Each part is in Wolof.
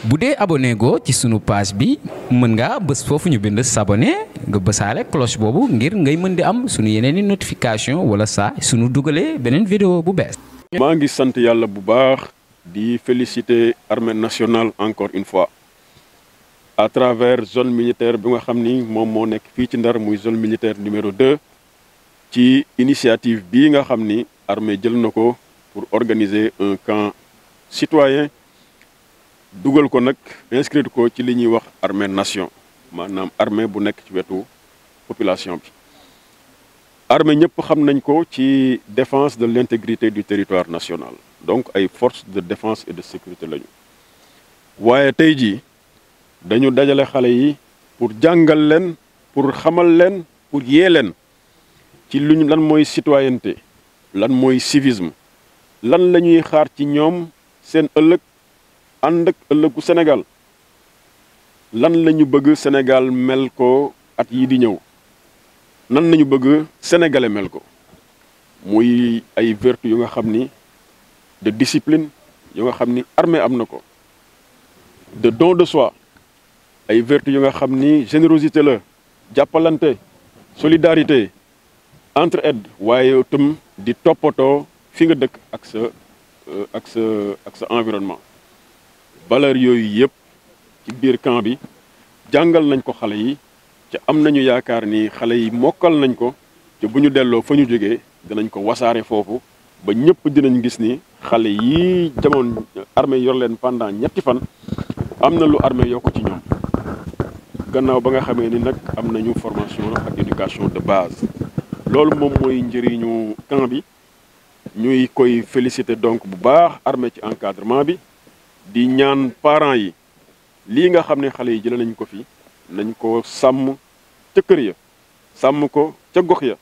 bu dee abonné go ci sunu page bi mën ngaa bës foofu ñu bind s'abonner nga bësaale cloche boobu ngir ngay mën di am sunu yeneen i notification wala saa sunu dugalee beneen vidéo bu bees. maa ngi sant yàlla bu baax di féliciter armée nationale encore une fois à travers zone militaire bi nga xam ni moom moo nekk fii ci Ndar muy zone militaire numéro 2 ci initiative bii nga xam ni armée jël na ko pour organiser un camp citoyen dugal ko nag inscrire ko ci li ñuy wax armée nation maanaam armée bu nekk ci wetu population bi. armée ñëpp xam nañ ko ci défense de l'intégrité du territoire national donc ay forces de défense et de sécurité lañu waaye tey jii dañu dajale xale yi pour jàngal leen pour xamal leen pour yee leen ci luñ lan mooy citoyenneté lan mooy civisme lan la ñuy xaar ci ñoom seen ëllëg ànd ak ëllëgu Sénégal lan la ñu bëgg Sénégal mel ko at yii di ñëw nan nañu bëgg sénégalais mel ko muy ay vertu yu nga xam ni de discipline yu nga xam ni armée am na ko de don de soi ay vertu yu nga xam ni générosité la jàppalante solidarité entraide waaye itam di toppatoo fi nga dëkk ak sa environnement valeur yooyu yëpp ci biir camp bi jàngal nañ ko xale yi te am nañu yaakaar ni xale yi mokkal nañ ko te bu ñu delloo fa ñu jógee dinañ ko wasaare foofu ba ñëpp dinañ gis ni xale yi jamono armée yor leen pendant ñetti fan am na lu armée yokk ci ñoom gannaaw ba nga xamee ni nag am nañu formation ak éducation de base loolu moom mooy njëriñu camp bi ñuy koy féliciter donc bu baax armée ci encadrement bi di ñaan parents yi lii nga xam ne xale yi jëlee nañ ko fi nañ ko sàmm ca kër ya sàmm ko ca gox ya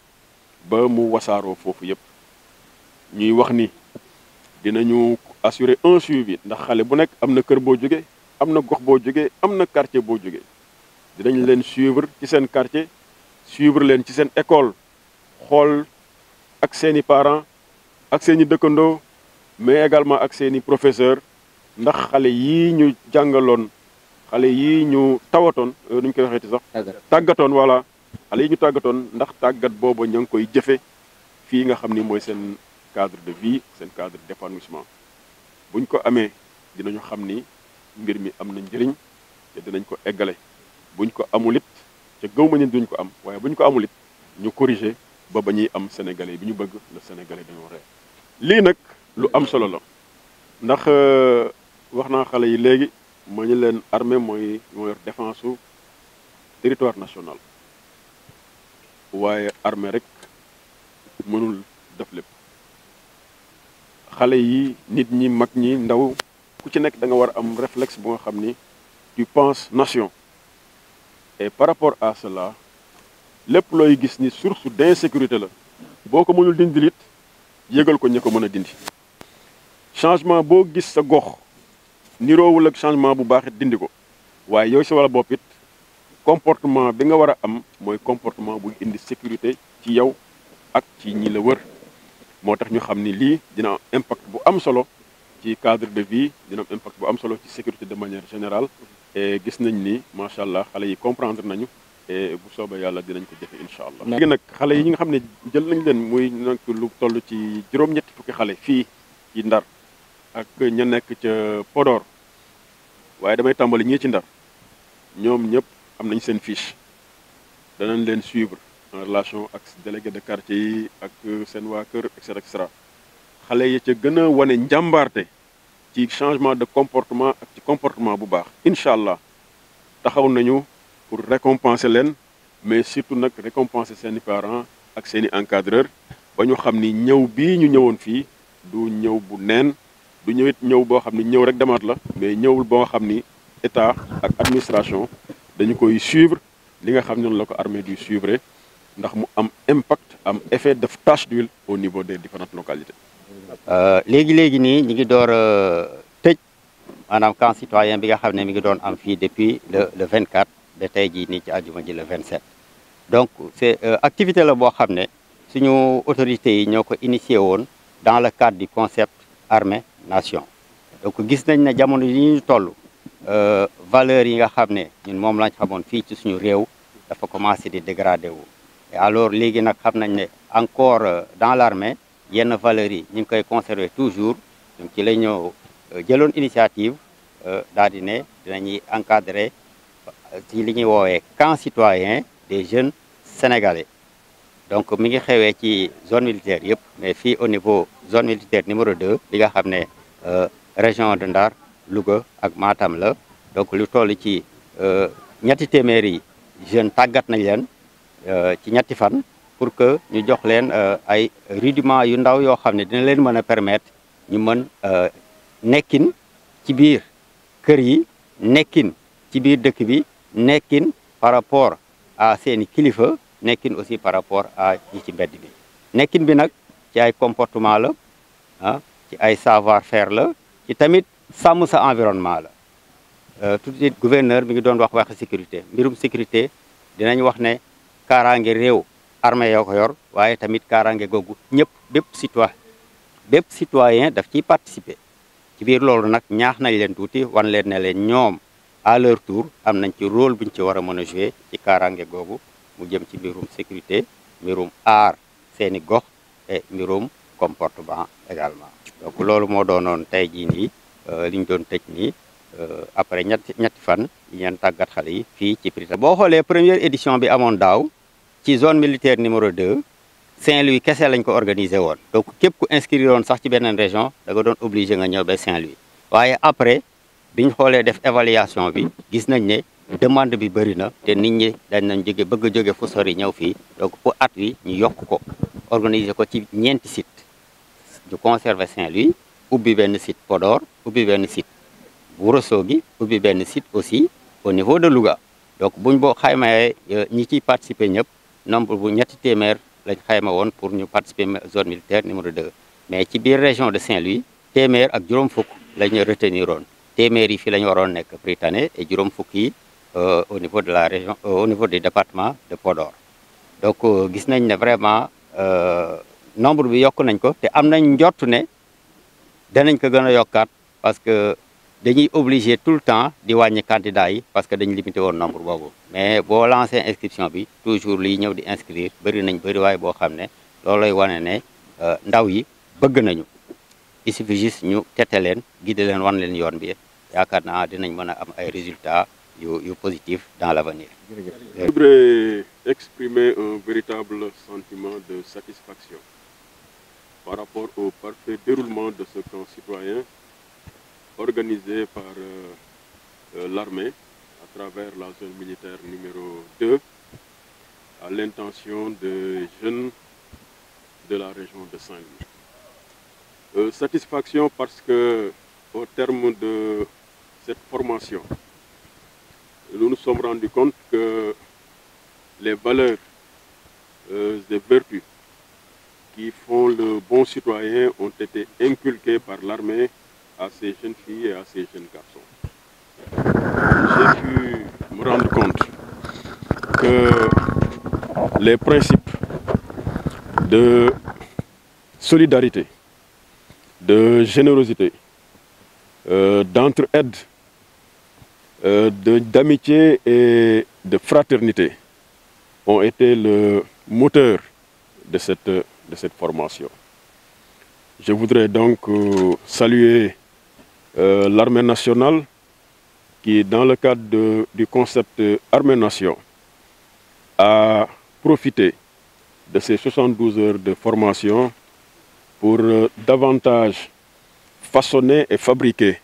ba mu wasaaroo foofu yëpp ñuy wax ni dinañu assurer un suivi ndax xale bu nekk am na kër boo jógee am na gox boo jógee am na quartier boo jógee dinañ leen suivre ci seen quartier suivre leen ci seen école xool ak seeni parents ak seeni dëkkandoo mais également ak seeni professeurs ndax xale yii ñu jàngaloon xale yii ñu tawatoon nu ñu koy waxeeti sax tàggatoon voilà xale yi ñu tàggatoon ndax tàggat boobu ña ngi koy jëfe fii nga xam ni mooy seen cadre de vie seen cadre d'épanouissement buñ ko amee dinañu xam ni mbir mi am na njëriñ te dinañ ko eggale buñ ko amul it te gëw ma ni duñ ko am waaye buñ ko amul it ñu corriger ba ba ñuy am sénégalais bi ñu bëgg le sénégalais dañoo ree lii nag lu am solo la ndax wax naa xale yi léegi moo ñu leen armée mooy yor défense su territoire national waaye armée rek mënul def lépp xale yi nit ñi mag ñi ndaw ku ci nekk da nga war a am réflexe bu nga xam ni tu penses nation et par rapport à cela lépp looy gis ni source d'insécurité la boo ko mënul dindi it yëgal ko ñi ko mën a dindi changement boo gis sa gox niroowul ak changement bu baax it dindi ko waaye yow si wala bopp it comportement bi nga war a am mooy comportement buy indi sécurité ci yow ak ci ñi la wër moo tax ñu xam ni lii dina am impact bu am solo ci cadre de vie dina am impact bu am solo ci sécurité de manière générale et gis nañ ni macha allah xale yi comprendre nañu et bu soobee yàlla dinañ ko jëfe incha allah. léegi nag xale yi nga xam ne jël nañ leen muy nag lu toll ci juróom-ñetti fukki xale fii ci Ndar ak ña nekk ca Podor waaye damay tàmbali ñii ci Ndar ñoom ñëpp am nañ seen fiche danañ leen suivre en relation ak délégué de quartier yi ak seen waa kër et cetera xale yi ca gën a wane njàmbaarte ci changement de comportement ak ci comportement bu baax incha allah taxaw nañu pour récompenser leen mais surtout nag récompenser seeni parents ak seeni encadreurs ba ñu xam ni ñëw bii ñu ñëwoon fii du ñëw bu neen du ñëwit ñëw boo xam ni ñëw rek demaat la mais ñëwul boo xam ni état ak administration dañu koy suivre li nga xam ne la ko armée du suivre ndax mu am impact am effet de tache d'huile au niveau des différentes localités. léegi nii ñu ngi door tëj maanaam camp citoyen bi nga xam ne mi ngi doon am fii depuis le 24 ba tey jii nii ci àjjuma ji le 27. donc c'est activité la boo xam ne suñu autorités yi ñoo ko initié woon dans le cadre du concept armée nation donc gis nañ ne jamono yi ñu toll valeurs yi nga xam ne ñun moom lañ xamoon fii ci suñu réew dafa commencé di dégradé wu. et alors léegi nag xam nañ ne encore dans l'armée yenn valeurs yi ñu ngi koy conserver toujours donc ci la ñëw jëloon initiative daal di ne dinañuy encadrer ci li ñuy woowee camp citoyen des jeunes sénégalais. donc mi ngi xewee ci zone militaire yëpp mais fii au niveau zone militaire numéro 2 bi nga xam ne région de Ndar Louga ak Matam la. donc lu toll ci ñetti téeméeri jeunes tàggat nañ leen ci ñetti fan pour que ñu jox leen ay rudiments yu ndaw yoo xam ne dina leen mën a permettre ñu mën nekkin ci biir kër yi, nekkin ci biir dëkk bi, nekkin par rapport à seeni kilifa, nekkin aussi par rapport à ñi ci mbedd bi. nekkin bi nag ci ay comportement la ci ay savoir faire la ci tamit sàmm sa environnement la. tout de suite gouverneur mi ngi doon wax sécurité mbirum sécurité dinañ wax ne kaaraange réew armée yoo ko yor waaye tamit kaaraange googu ñëpp bépp citoyen daf ciy participer. ci biir loolu nag ñaax nañ leen tuuti wan leen ne leen ñoom à leur tour am nañ ci rôle buñ ci war a mën a jouer ci kaaraange googu mu jëm ci mbirum sécurité, mbirum aar seeni gox et mbirum comportement également. donc loolu moo doonoon tey jii nii li ñu doon tëj nii après ñetti fan yi ñeen tàggat xale yi fii ci Prytanée. boo xoolee première édition bi amoon daaw ci zone militaire numéro 2 Saint-Louis kese lañ ko organisé woon. donc képp ku inscrire woon sax ci beneen région da nga doon obligé nga ñëw ba Saint-Louis waaye après biñ xoolee def évaluation bi gis nañ ne demande bi bëri na te nit ñi dañ nañ bëgg a jóge fu sori ñëw fii donc pour at wi ñu yokk ko organiser ko ci ñeenti site ñu conserver Saint-Louis ubbi benn site Podor ubbi benn site Ourossogui ubbi benn site aussi au niveau de Louga. donc buñ boo xaymayee ñi ciy participer ñëpp nombre bu ñetti téeméer lañ xayma woon pour ñu participer zone militaire numéro 2 mais ci biir région de Saint-Louis téeméer ak juróom fukk lañu retenir woon téeméer yi fii la ñu waroon nekk Prytanée et juróom fukk yi au niveau de la région au niveau du département de Podor. donc gis nañ ne vraiment nombre bi yokk nañ ko te am nañ njort ne danañ ko gën a yokkaat parce que dañuy obligé tout le temps di wàññi candidats yi parce que dañu limité woon nombre boobu mais boo lancé inscription bi toujours liy ñëw di inscrire bëri nañ bëri waaye boo xam ne loolu lay wane ne ndaw yi bëgg nañu. il suffit juste ñu tete leen guider leen wan leen yoon bi yaakaar naa dinañ mën a am ay résultats yu positifs dans l'avenir. Je voudrais exprimer un véritable sentiment de satisfaction par rapport au parfait déroulement de ce camp citoyen organisé par l'armée à travers la zone militaire numéro 2 à l'intention des jeunes de la région de Saint-Louis. Satisfaction parce que au terme de cette formation, nous nous sommes rendus compte que les valeurs et vertus qui font le bon citoyen ont été inculquées par l'armée à ces jeunes filles et à ces jeunes garçons. J'ai pu me rendre compte que les principes de solidarité, de générosité, d'entraide, d'amitié et de fraternité ont été le moteur de cette formation. Je voudrais donc saluer l'armée nationale qui, dans le cadre du concept Armée-Nation, a profité de ces 72 heures de formation pour davantage façonner et fabriquer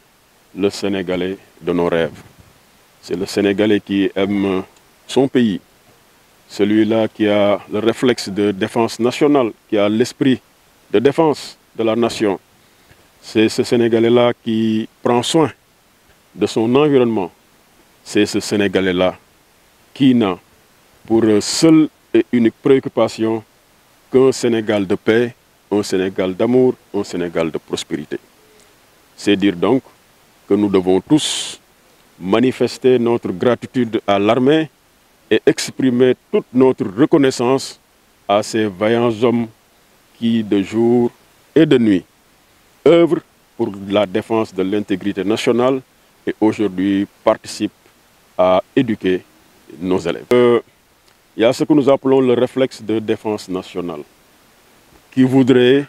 le Sénégalais de nos rêves. C'est le Sénégalais qui aime son pays, celui-là qui a le réflexe de défense nationale, qui a l'esprit de défense de la nation. C'est ce Sénégalais-là qui prend soin de son environnement. C'est ce Sénégalais-là qui n'a pour seule et unique préoccupation qu'un Sénégal de paix, un Sénégal d'amour, un Sénégal de prospérité. C'est dire donc que nous devons tous manifester notre gratitude à l'armée et exprimer toute notre reconnaissance à ces vaillants hommes qui, de jour et de nuit, œuvrent pour la défense de l'intégrité nationale et aujourd'hui participent à éduquer nos élèves. Il y a ce que nous appelons le réflexe de défense nationale, qui voudrait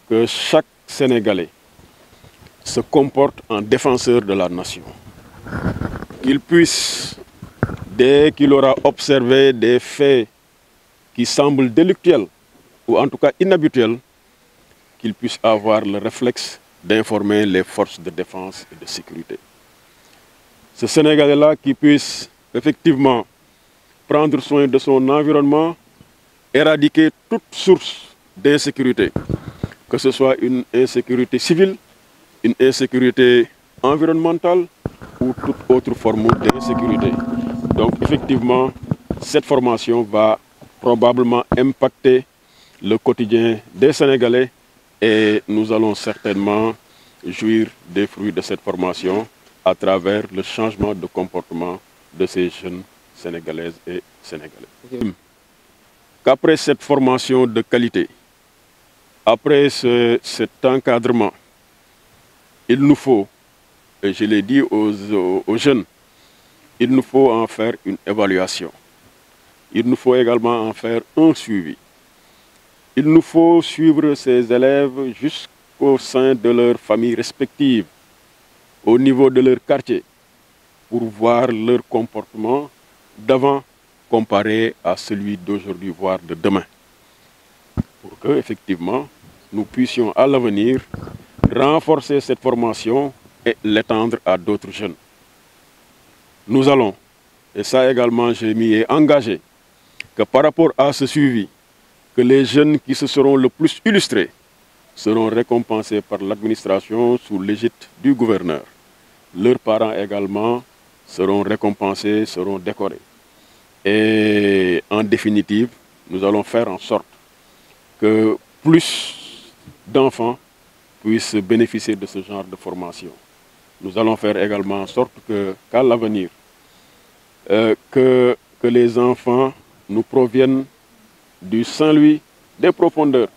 que chaque Sénégalais se comporte en défenseur de la nation. Qu'il puisse, dès qu'il aura observé des faits qui semblent délictuels, ou en tout cas inhabituels, qu'il puisse avoir le réflexe d'informer les forces de défense et de sécurité. Ce Sénégalais-là qui puisse effectivement prendre soin de son environnement, éradiquer toute source d'insécurité, que ce soit une insécurité civile, une insécurité environnementale ou toute autre forme d'insécurité. Donc effectivement, cette formation va probablement impacter le quotidien des Sénégalais et nous allons certainement jouir des fruits de cette formation à travers le changement de comportement de ces jeunes Sénégalaises et Sénégalais. Qu'après cette formation de qualité, après cet encadrement, il nous faut, et je l'ai dit aux jeunes, il nous faut en faire une évaluation. Il nous faut également en faire un suivi. Il nous faut suivre ces élèves jusqu'au sein de leurs familles respectives, au niveau de leur quartier, pour voir leur comportement d'avant comparé à celui d'aujourd'hui, voire de demain. Pour que, effectivement, nous puissions à l'avenir renforcer cette formation et l'étendre à d'autres jeunes. Nous allons, et ça également je m'y ai engagé, que par rapport à ce suivi, que les jeunes qui se seront le plus illustrés seront récompensés par l'administration sous l'égide du gouverneur. Leurs parents également seront récompensés, seront décorés. Et en définitive, nous allons faire en sorte que plus d'enfants puissent bénéficier de ce genre de formation. Nous allons faire également en sorte qu'à l'avenir, que les enfants nous proviennent du Saint-Louis des profondeurs.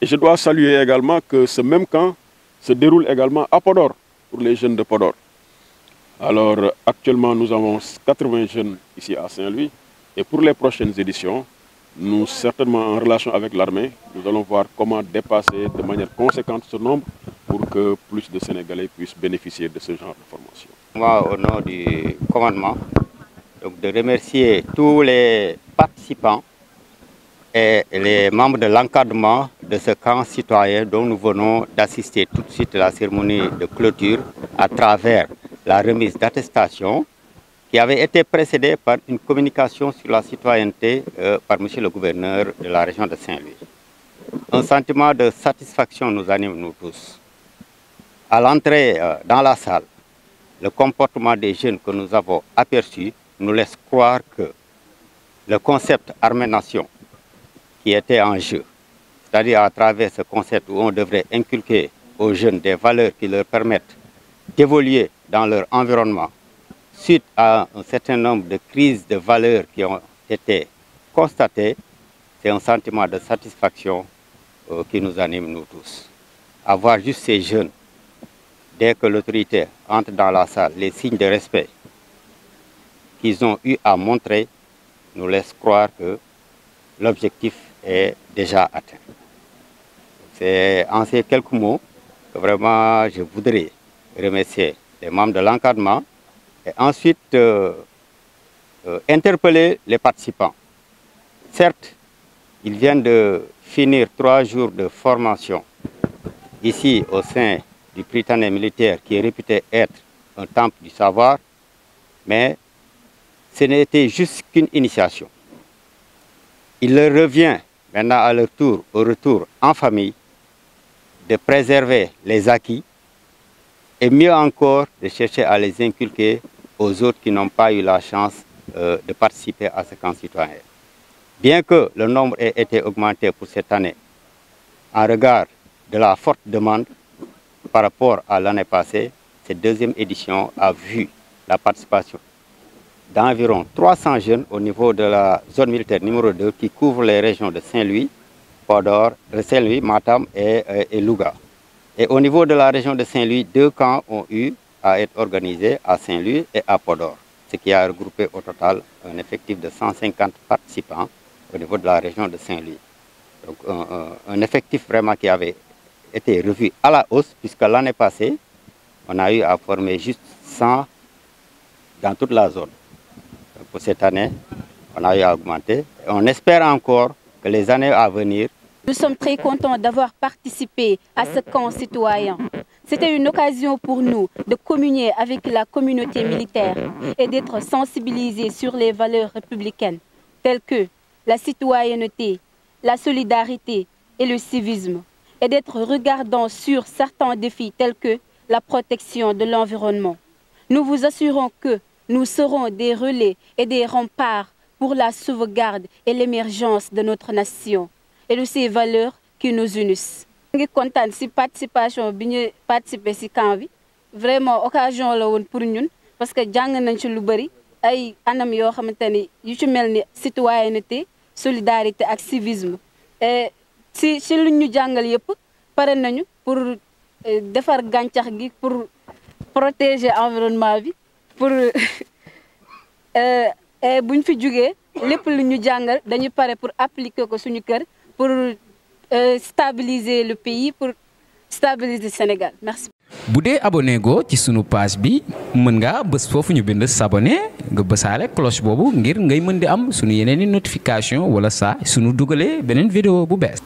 Et je dois saluer également que ce même camp se déroule également à Podor, pour les jeunes de Podor. Alors actuellement nous avons 80 jeunes ici à Saint-Louis et pour les prochaines éditions, nous certainement en relation avec l'armée, nous allons voir comment dépasser de manière conséquente ce nombre pour que plus de Sénégalais puissent bénéficier de ce genre de formation. Moi, au nom du commandement, donc de remercier tous les participants et les membres de l'encadrement de ce camp citoyen dont nous venons d'assister tout de suite à la cérémonie de clôture à travers la remise d'attestation qui avait été précédée par une communication sur la citoyenneté par M. le gouverneur de la région de Saint-Louis. Un sentiment de satisfaction nous anime nous tous. À l'entrée dans la salle, le comportement des jeunes que nous avons aperçus nous laisse croire que le concept armée-nation qui était en jeu, c'est-à-dire à travers ce concept où on devrait inculquer aux jeunes des valeurs qui leur permettent d'évoluer dans leur environnement, suite à un certain nombre de crises de valeurs qui ont été constatées, c'est un sentiment de satisfaction qui nous anime nous tous. Avoir juste ces jeunes, dès que l'autorité entre dans la salle, les signes de respect qu'ils ont eu à montrer nous laissent croire que l'objectif est déjà atteint. C'est en ces quelques mots que vraiment je voudrais remercier les membres de l'encadrement et ensuite interpeller les participants. Certes, ils viennent de finir 3 jours de formation ici au sein du Prytanée militaire qui est réputé être un temple du savoir, mais ce n'était juste qu'une initiation. Il leur revient maintenant à leur tour, au retour en famille, de préserver les acquis et mieux encore de chercher à les inculquer aux autres qui n'ont pas eu la chance de participer à ce camp citoyen. Bien que le nombre ait été augmenté pour cette année, en regard de la forte demande par rapport à l'année passée, cette deuxième édition a vu la participation d'environ 300 jeunes au niveau de la zone militaire numéro 2 qui couvre les régions de Saint-Louis, Podor, Saint-Louis, Matam et Louga. Et au niveau de la région de Saint-Louis, 2 camps ont eu à être organisé à Saint-Louis et à Podor, ce qui a regroupé au total un effectif de 150 participants au niveau de la région de Saint-Louis. Donc un effectif vraiment qui avait été revu à la hausse, puisque l'année passée, on a eu à former juste 100 dans toute la zone. Donc pour cette année, on a eu à augmenter. Et on espère encore que les années à venir. Nous sommes très contents d'avoir participé à ce camp citoyen. C'était une occasion pour nous de communier avec la communauté militaire et d'être sensibilisés sur les valeurs républicaines, telles que la citoyenneté, la solidarité et le civisme, et d'être regardants sur certains défis tels que la protection de l'environnement. Nous vous assurons que nous serons des relais et des remparts pour la sauvegarde et l'émergence de notre nation et de ces valeurs qui nous unissent. Je suis content de la participation de participer ci camp bi vraiment occasion la woon pour ñun parce que jàng nañ ci lu bari ay anam yoo xamante ni yu ci mel ni citoyenneté solidarité ak civisme et si lu ñu jàngal yëpp pare nañu pour defar gàncax gi pour protéger environnement bi pour buñ fi jugee lépp lu ñu jàngal dañu pare pour appliquer ko suñu kër pour stabiliser le pays, pour stabiliser le Sénégal. Merci. bu dee abonné go ci sunu page bi mën nga bës foofu ñu bind s'abonner nga bësaale cloche boobu ngir ngay mën di am sunu yeneen i notification wala saa sunu dugalee beneen vidéo bu bees